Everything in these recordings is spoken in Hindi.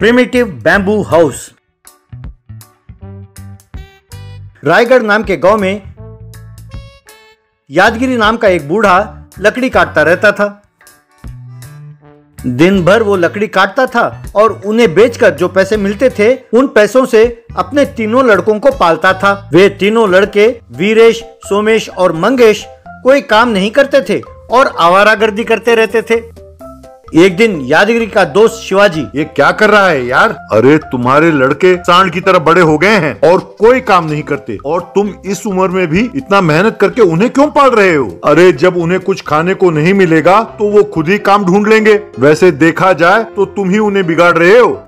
Primitive bamboo house. रायगढ़ नाम के गांव में यादगिरी नाम का एक बूढ़ा लकड़ी काटता रहता था। दिन भर वो लकड़ी काटता था और उन्हें बेचकर जो पैसे मिलते थे उन पैसों से अपने तीनों लड़कों को पालता था। वे तीनों लड़के वीरेश, सोमेश और मंगेश कोई काम नहीं करते थे और आवारागर्दी करते रहते थे। एक दिन यादगिरी का दोस्त शिवाजी, ये क्या कर रहा है यार? अरे तुम्हारे लड़के सांड की तरह बड़े हो गए हैं और कोई काम नहीं करते, और तुम इस उम्र में भी इतना मेहनत करके उन्हें क्यों पाल रहे हो? अरे जब उन्हें कुछ खाने को नहीं मिलेगा तो वो खुद ही काम ढूंढ लेंगे। वैसे देखा जाए तो तुम ही उन्हें बिगाड़ रहे हो।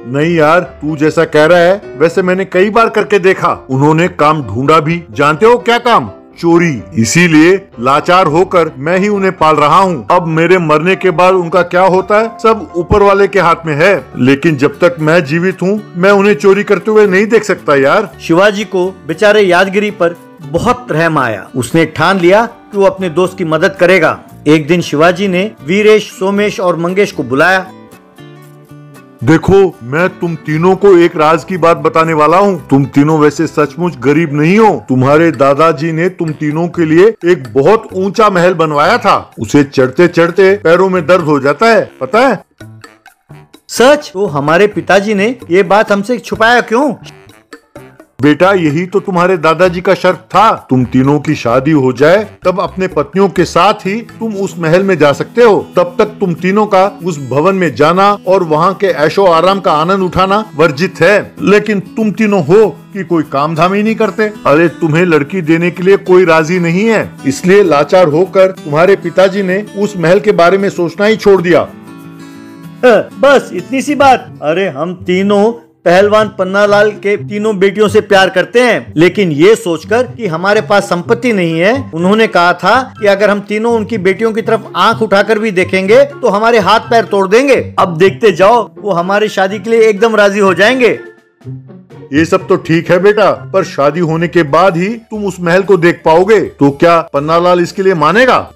नहीं यार, तू जैसा कह रहा है वैसे मैंने कई बार करके देखा। उन्होंने काम ढूंढा भी। जानते हो क्या काम? चोरी। इसीलिए लाचार होकर मैं ही उन्हें पाल रहा हूँ। अब मेरे मरने के बाद उनका क्या होता है सब ऊपर वाले के हाथ में है, लेकिन जब तक मैं जीवित हूँ मैं उन्हें चोरी करते हुए नहीं देख सकता यार। शिवाजी को बेचारे यादगिरी पर बहुत रहम आया। उसने ठान लिया कि वो अपने दोस्त की मदद करेगा। एक दिन शिवाजी ने वीरेश, सोमेश और मंगेश को बुलाया। देखो, मैं तुम तीनों को एक राज की बात बताने वाला हूँ। तुम तीनों वैसे सचमुच गरीब नहीं हो। तुम्हारे दादाजी ने तुम तीनों के लिए एक बहुत ऊंचा महल बनवाया था। उसे चढ़ते चढ़ते पैरों में दर्द हो जाता है, पता है? सच? तो हमारे पिताजी ने ये बात हमसे छुपाया क्यों? बेटा, यही तो तुम्हारे दादाजी का शर्त था। तुम तीनों की शादी हो जाए तब अपने पत्नियों के साथ ही तुम उस महल में जा सकते हो। तब तक तुम तीनों का उस भवन में जाना और वहाँ के ऐशो आराम का आनंद उठाना वर्जित है। लेकिन तुम तीनों हो कि कोई काम धाम ही नहीं करते। अरे तुम्हें लड़की देने के लिए कोई राजी नहीं है, इसलिए लाचार होकर तुम्हारे पिताजी ने उस महल के बारे में सोचना ही छोड़ दिया। बस इतनी सी बात? अरे हम तीनों पहलवान पन्नालाल के तीनों बेटियों से प्यार करते हैं, लेकिन ये सोचकर कि हमारे पास संपत्ति नहीं है, उन्होंने कहा था कि अगर हम तीनों उनकी बेटियों की तरफ आंख उठाकर भी देखेंगे तो हमारे हाथ पैर तोड़ देंगे। अब देखते जाओ, वो हमारी शादी के लिए एकदम राजी हो जाएंगे। ये सब तो ठीक है बेटा, पर शादी होने के बाद ही तुम उस महल को देख पाओगे, तो क्या पन्नालाल इसके लिए मानेगा?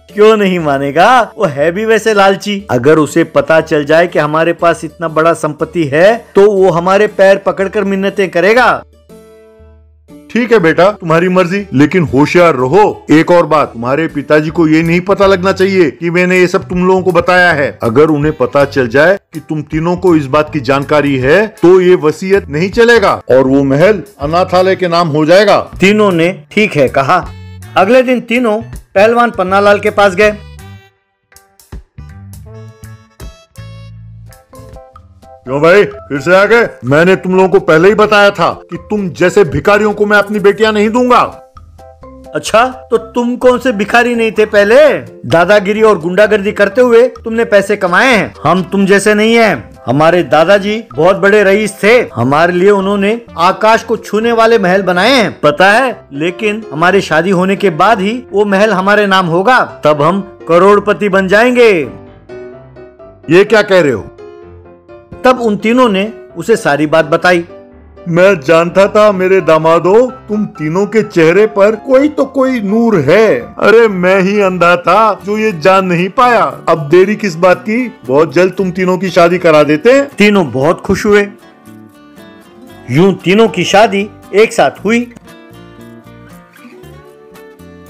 क्यों नहीं मानेगा? वो है भी वैसे लालची। अगर उसे पता चल जाए कि हमारे पास इतना बड़ा संपत्ति है तो वो हमारे पैर पकड़कर मिन्नतें करेगा। ठीक है बेटा, तुम्हारी मर्जी, लेकिन होशियार रहो। एक और बात, तुम्हारे पिताजी को ये नहीं पता लगना चाहिए कि मैंने ये सब तुम लोगों को बताया है। अगर उन्हें पता चल जाए कि तुम तीनों को इस बात की जानकारी है तो ये वसीयत नहीं चलेगा और वो महल अनाथालय के नाम हो जाएगा। तीनों ने ठीक है कहा। अगले दिन तीनों पहलवान पन्नालाल के पास गए। क्यों भाई, फिर से आ गए? मैंने तुम लोगों को पहले ही बताया था कि तुम जैसे भिखारियों को मैं अपनी बेटियां नहीं दूंगा। अच्छा, तो तुम कौन से भिखारी नहीं थे पहले? दादागिरी और गुंडागर्दी करते हुए तुमने पैसे कमाए हैं। हम तुम जैसे नहीं हैं। हमारे दादाजी बहुत बड़े रईस थे। हमारे लिए उन्होंने आकाश को छूने वाले महल बनाए हैं, पता है? लेकिन हमारी शादी होने के बाद ही वो महल हमारे नाम होगा, तब हम करोड़पति बन जाएंगे। ये क्या कह रहे हो? तब उन तीनों ने उसे सारी बात बताई। मैं जानता था मेरे दामादों, तुम तीनों के चेहरे पर कोई तो कोई नूर है। अरे मैं ही अंधा था जो ये जान नहीं पाया। अब देरी किस बात की? बहुत जल्द तुम तीनों की शादी करा देते हैं। तीनों बहुत खुश हुए। यूं तीनों की शादी एक साथ हुई।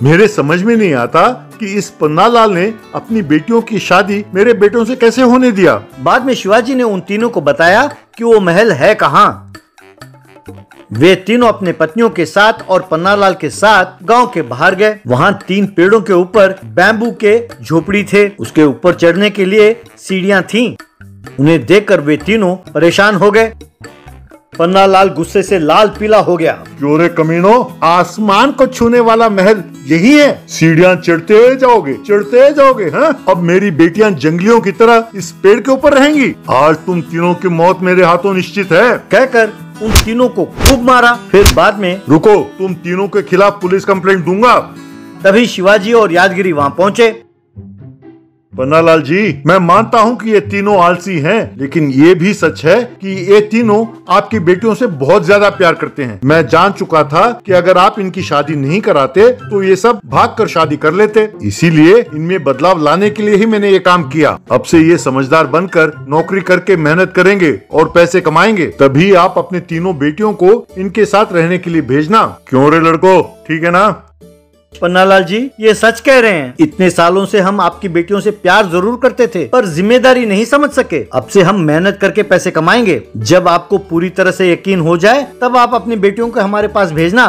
मेरे समझ में नहीं आता कि इस पन्नालाल ने अपनी बेटियों की शादी मेरे बेटों से कैसे होने दिया। बाद में शिवाजी ने उन तीनों को बताया कि वो महल है कहाँ। वे तीनों अपने पत्नियों के साथ और पन्नालाल के साथ गांव के बाहर गए। वहां 3 पेड़ों के ऊपर बैम्बू के झोपड़ी थे। उसके ऊपर चढ़ने के लिए सीढ़ियां थीं। उन्हें देखकर वे तीनों परेशान हो गए। पन्नालाल गुस्से से लाल पीला हो गया। क्यों रे कमीनों, आसमान को छूने वाला महल यही है? सीढ़ियां चढ़ते जाओगे हाँ? अब मेरी बेटियां जंगलियों की तरह इस पेड़ के ऊपर रहेंगी। आज तुम तीनों की मौत मेरे हाथों निश्चित है। कहकर उन तीनों को खूब मारा। फिर बाद में, रुको, तुम तीनों के खिलाफ पुलिस कंप्लेंट दूंगा। तभी शिवाजी और यादगिरी वहां पहुंचे। पन्नालाल जी, मैं मानता हूँ कि ये तीनों आलसी हैं, लेकिन ये भी सच है कि ये तीनों आपकी बेटियों से बहुत ज्यादा प्यार करते हैं। मैं जान चुका था कि अगर आप इनकी शादी नहीं कराते तो ये सब भागकर शादी कर लेते। इसीलिए इनमें बदलाव लाने के लिए ही मैंने ये काम किया। अब से ये समझदार बनकर नौकरी करके मेहनत करेंगे और पैसे कमाएंगे, तभी आप अपने तीनों बेटियों को इनके साथ रहने के लिए भेजना। क्यों रे लड़को, ठीक है ना? पन्नालाल जी, ये सच कह रहे हैं। इतने सालों से हम आपकी बेटियों से प्यार जरूर करते थे, पर जिम्मेदारी नहीं समझ सके। अब से हम मेहनत करके पैसे कमाएंगे। जब आपको पूरी तरह से यकीन हो जाए तब आप अपनी बेटियों को हमारे पास भेजना।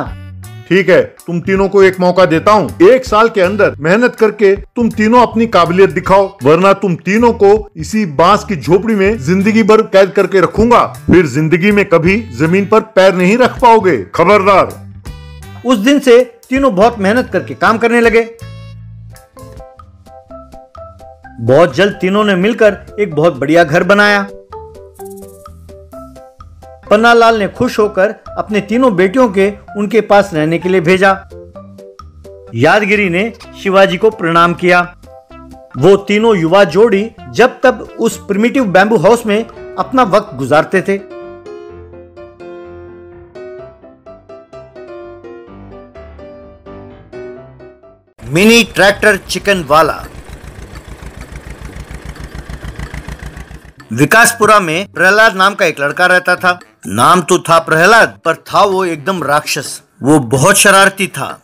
ठीक है, तुम तीनों को एक मौका देता हूँ। 1 साल के अंदर मेहनत करके तुम तीनों अपनी काबिलियत दिखाओ, वरना तुम तीनों को इसी बांस की झोपड़ी में जिंदगी भर कैद करके रखूंगा। फिर जिंदगी में कभी जमीन पर पैर नहीं रख पाओगे, खबरदार। उस दिन से तीनों बहुत मेहनत करके काम करने लगे। बहुत जल्द तीनों ने मिलकर एक बहुत बढ़िया घर बनाया। पन्नालाल ने खुश होकर अपने तीनों बेटियों के उनके पास रहने के लिए भेजा। यादगिरी ने शिवाजी को प्रणाम किया। वो तीनों युवा जोड़ी जब तब उस प्रिमिटिव बैम्बू हाउस में अपना वक्त गुजारते थे। मिनी ट्रैक्टर चिकन वाला। विकासपुरा में प्रहलाद नाम का एक लड़का रहता था। नाम तो था प्रहलाद, पर था वो एकदम राक्षस। वो बहुत शरारती था।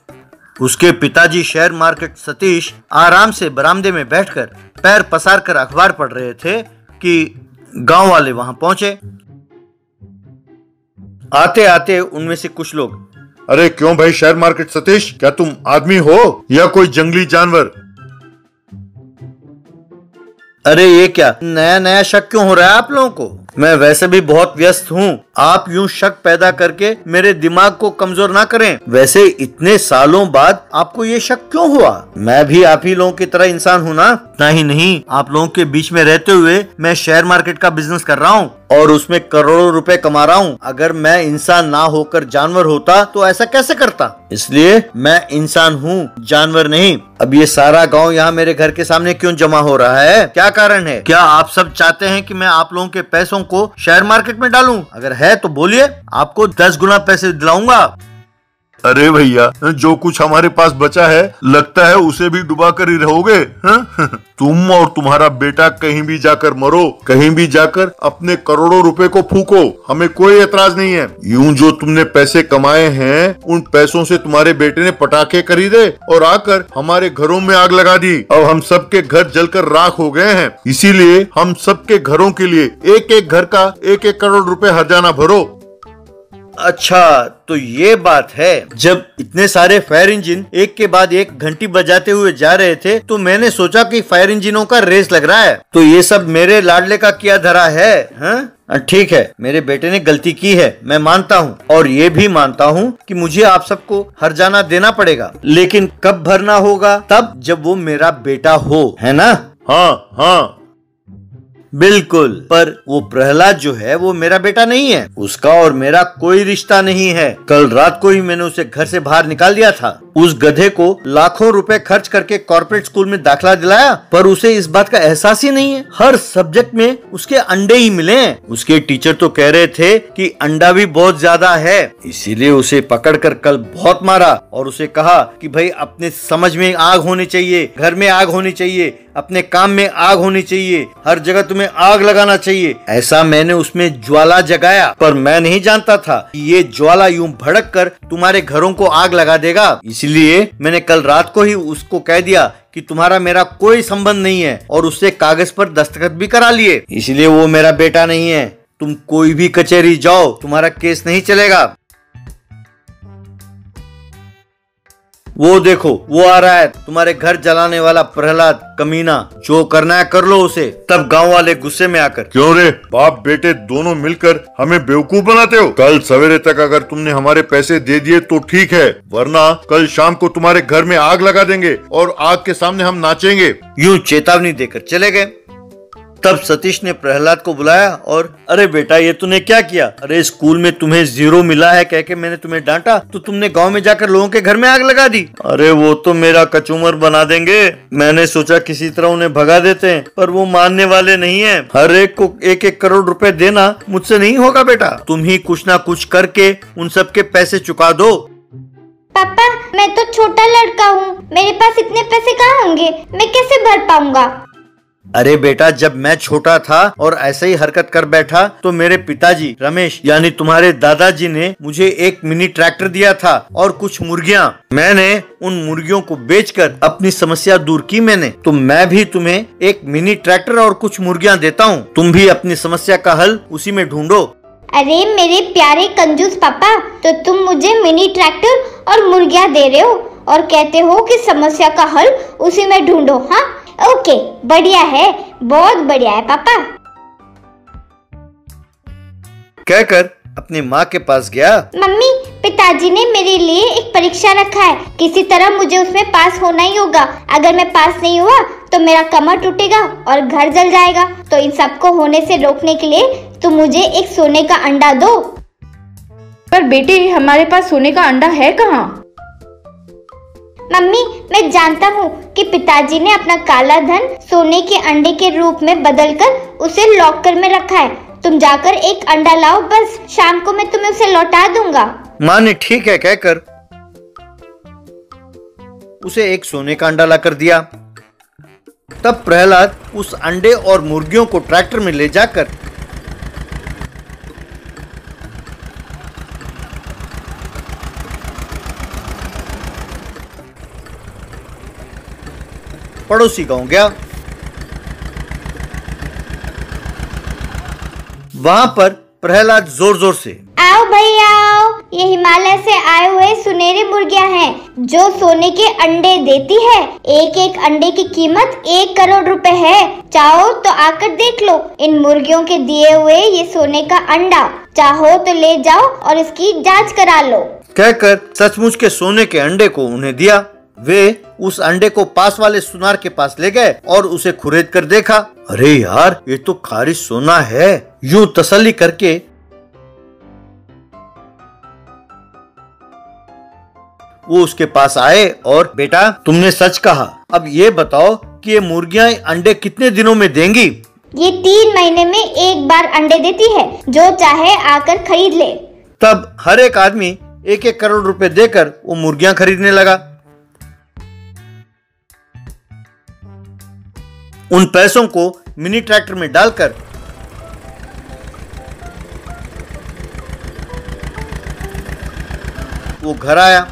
उसके पिताजी शेयर मार्केट सतीश आराम से बरामदे में बैठकर पैर पसार कर अखबार पढ़ रहे थे कि गांव वाले वहां पहुंचे। आते आते उनमें से कुछ लोग, अरे क्यों भाई शेयर मार्केट सतीश, क्या तुम आदमी हो या कोई जंगली जानवर? अरे ये क्या नया नया शक क्यों हो रहा है आप लोगों को? मैं वैसे भी बहुत व्यस्त हूँ। आप यूं शक पैदा करके मेरे दिमाग को कमजोर ना करें। वैसे इतने सालों बाद आपको ये शक क्यों हुआ? मैं भी आप ही लोगों की तरह इंसान हूँ ना। इतना ही नहीं, आप लोगों के बीच में रहते हुए मैं शेयर मार्केट का बिजनेस कर रहा हूँ और उसमें करोड़ों रुपए कमा रहा हूँ। अगर मैं इंसान ना होकर जानवर होता तो ऐसा कैसे करता? इसलिए मैं इंसान हूँ, जानवर नहीं। अब ये सारा गांव यहाँ मेरे घर के सामने क्यों जमा हो रहा है? क्या कारण है? क्या आप सब चाहते हैं कि मैं आप लोगों के पैसों को शेयर मार्केट में डालूं? अगर है तो बोलिए, आपको 10 गुना पैसे दिलाऊंगा। अरे भैया, जो कुछ हमारे पास बचा है लगता है उसे भी डुबा कर ही रहोगे। हाँ? तुम और तुम्हारा बेटा कहीं भी जाकर मरो, कहीं भी जाकर अपने करोड़ों रुपए को फूको, हमें कोई एतराज नहीं है। यूं जो तुमने पैसे कमाए हैं, उन पैसों से तुम्हारे बेटे ने पटाखे खरीदे और आकर हमारे घरों में आग लगा दी। अब हम सबके घर जलकर राख हो गए हैं। इसीलिए हम सबके घरों के लिए एक एक घर का 1-1 करोड़ रुपए हर्जाना भरो। अच्छा, तो ये बात है। जब इतने सारे फायर इंजन एक के बाद एक घंटी बजाते हुए जा रहे थे तो मैंने सोचा कि फायर इंजनों का रेस लग रहा है। तो ये सब मेरे लाडले का किया धरा है। हाँ? ठीक है, मेरे बेटे ने गलती की है, मैं मानता हूँ। और ये भी मानता हूँ कि मुझे आप सबको हर्जाना देना पड़ेगा। लेकिन कब भरना होगा? तब जब वो मेरा बेटा हो, है ना? हाँ हाँ बिल्कुल। पर वो प्रहलाद जो है वो मेरा बेटा नहीं है। उसका और मेरा कोई रिश्ता नहीं है। कल रात को ही मैंने उसे घर से बाहर निकाल दिया था। उस गधे को लाखों रुपए खर्च करके कॉर्पोरेट स्कूल में दाखिला दिलाया, पर उसे इस बात का एहसास ही नहीं है। हर सब्जेक्ट में उसके अंडे ही मिले हैं। उसके टीचर तो कह रहे थे कि अंडा भी बहुत ज्यादा है। इसीलिए उसे पकड़कर कल बहुत मारा और उसे कहा कि भाई अपने समझ में आग होनी चाहिए, घर में आग होनी चाहिए, अपने काम में आग होनी चाहिए, हर जगह तुम्हें आग लगाना चाहिए। ऐसा मैंने उसमें ज्वाला जगाया, पर मैं नहीं जानता था कि ये ज्वाला यूं भड़क कर तुम्हारे घरों को आग लगा देगा। इसलिए मैंने कल रात को ही उसको कह दिया कि तुम्हारा मेरा कोई संबंध नहीं है और उससे कागज पर दस्तखत भी करा लिए। इसलिए वो मेरा बेटा नहीं है। तुम कोई भी कचहरी जाओ, तुम्हारा केस नहीं चलेगा। वो देखो, वो आ रहा है, तुम्हारे घर जलाने वाला प्रहलाद कमीना। जो करना है कर लो उसे। तब गांव वाले गुस्से में आकर, क्यों रे, बाप बेटे दोनों मिलकर हमें बेवकूफ बनाते हो? कल सवेरे तक अगर तुमने हमारे पैसे दे दिए तो ठीक है, वरना कल शाम को तुम्हारे घर में आग लगा देंगे और आग के सामने हम नाचेंगे। यूं चेतावनी देकर चले गए। तब सतीश ने प्रहलाद को बुलाया और अरे बेटा ये तूने क्या किया? अरे स्कूल में तुम्हें 0 मिला है कह के मैंने तुम्हें डांटा तो तुमने गांव में जाकर लोगों के घर में आग लगा दी। अरे वो तो मेरा कचूमर बना देंगे, मैंने सोचा किसी तरह उन्हें भगा देते हैं, पर वो मानने वाले नहीं है। हर एक को 1-1 करोड़ रुपए देना मुझसे नहीं होगा बेटा, तुम ही कुछ ना कुछ करके उन सबके पैसे चुका दो। पापा मैं तो छोटा लड़का हूँ, मेरे पास इतने पैसे कहाँ होंगे, मैं कैसे भर पाऊंगा? अरे बेटा जब मैं छोटा था और ऐसे ही हरकत कर बैठा तो मेरे पिताजी रमेश यानी तुम्हारे दादाजी ने मुझे एक मिनी ट्रैक्टर दिया था और कुछ मुर्गियाँ। मैंने उन मुर्गियों को बेचकर अपनी समस्या दूर की मैंने, तो मैं भी तुम्हें एक मिनी ट्रैक्टर और कुछ मुर्गियाँ देता हूँ, तुम भी अपनी समस्या का हल उसी में ढूंढो। अरे मेरे प्यारे कंजूस पापा, तो तुम मुझे मिनी ट्रैक्टर और मुर्गियाँ दे रहे हो और कहते हो कि समस्या का हल उसी में ढूंढो। हाँ ओके, बढ़िया है, बहुत बढ़िया है पापा। कहकर अपनी माँ के पास गया। मम्मी पिताजी ने मेरे लिए एक परीक्षा रखा है, किसी तरह मुझे उसमें पास होना ही होगा। अगर मैं पास नहीं हुआ तो मेरा कमर टूटेगा और घर जल जाएगा। तो इन सबको होने से रोकने के लिए तुम मुझे एक सोने का अंडा दो। पर बेटे हमारे पास सोने का अंडा है कहाँ? मम्मी मैं जानता हूँ कि पिताजी ने अपना काला धन सोने के अंडे के रूप में बदलकर उसे लॉकर में रखा है। तुम जाकर एक अंडा लाओ, बस शाम को मैं तुम्हें उसे लौटा दूंगा। माँ ने ठीक है कहकर उसे एक सोने का अंडा लाकर दिया। तब प्रहलाद उस अंडे और मुर्गियों को ट्रैक्टर में ले जाकर पड़ोसी गांव गया। वहां पर प्रहलाद जोर जोर से आओ भाई आओ, ये हिमालय से आए हुए सुनहरे मुर्गियां हैं जो सोने के अंडे देती है। एक एक अंडे की कीमत 1 करोड़ रुपए है। चाहो तो आकर देख लो इन मुर्गियों के दिए हुए ये सोने का अंडा। चाहो तो ले जाओ और इसकी जांच करा लो। कहकर सचमुच के सोने के अंडे को उन्हें दिया। वे उस अंडे को पास वाले सुनार के पास ले गए और उसे खुरेद कर देखा। अरे यार ये तो खारिज सोना है। यूं तसल्ली करके वो उसके पास आए और बेटा तुमने सच कहा, अब ये बताओ कि ये मुर्गियां अंडे कितने दिनों में देंगी? ये 3 महीने में एक बार अंडे देती है, जो चाहे आकर खरीद ले। तब हर एक आदमी 1-1 करोड़ रुपए देकर वो मुर्गियां खरीदने लगा। उन पैसों को मिनी ट्रैक्टर में डालकर वो घर आया।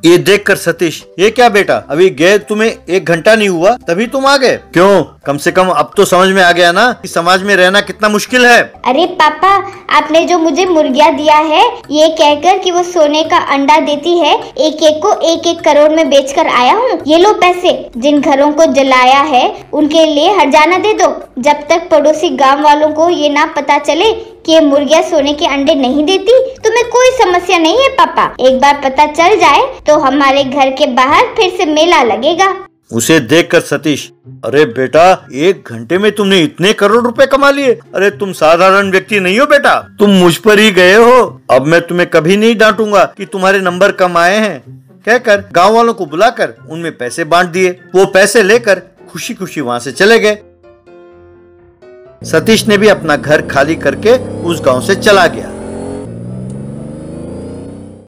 ये देखकर सतीश, ये क्या बेटा, अभी गए तुम्हें 1 घंटा नहीं हुआ तभी तुम आ गए? क्यों, कम से कम अब तो समझ में आ गया ना कि समाज में रहना कितना मुश्किल है। अरे पापा आपने जो मुझे मुर्गियाँ दिया है ये कहकर कि वो सोने का अंडा देती है, एक एक को 1-1 करोड़ में बेचकर आया हूँ। ये लो पैसे, जिन घरों को जलाया है उनके लिए हर्जाना दे दो। जब तक पड़ोसी गाँव वालों को ये ना पता चले कि ये मुर्गियाँ सोने के अंडे नहीं देती तुम्हें कोई समस्या नहीं है पापा। एक बार पता चल जाए तो हमारे घर के बाहर फिर से मेला लगेगा। उसे देखकर सतीश, अरे बेटा 1 घंटे में तुमने इतने करोड़ रुपए कमा लिए? अरे तुम साधारण व्यक्ति नहीं हो बेटा, तुम मुझ पर ही गए हो। अब मैं तुम्हें कभी नहीं डांटूंगा कि तुम्हारे नंबर कम आए हैं। कहकर गाँव वालों को बुलाकर उनमें पैसे बांट दिए। वो पैसे लेकर खुशी खुशी वहाँ से चले गए। सतीश ने भी अपना घर खाली करके उस गांव से चला गया।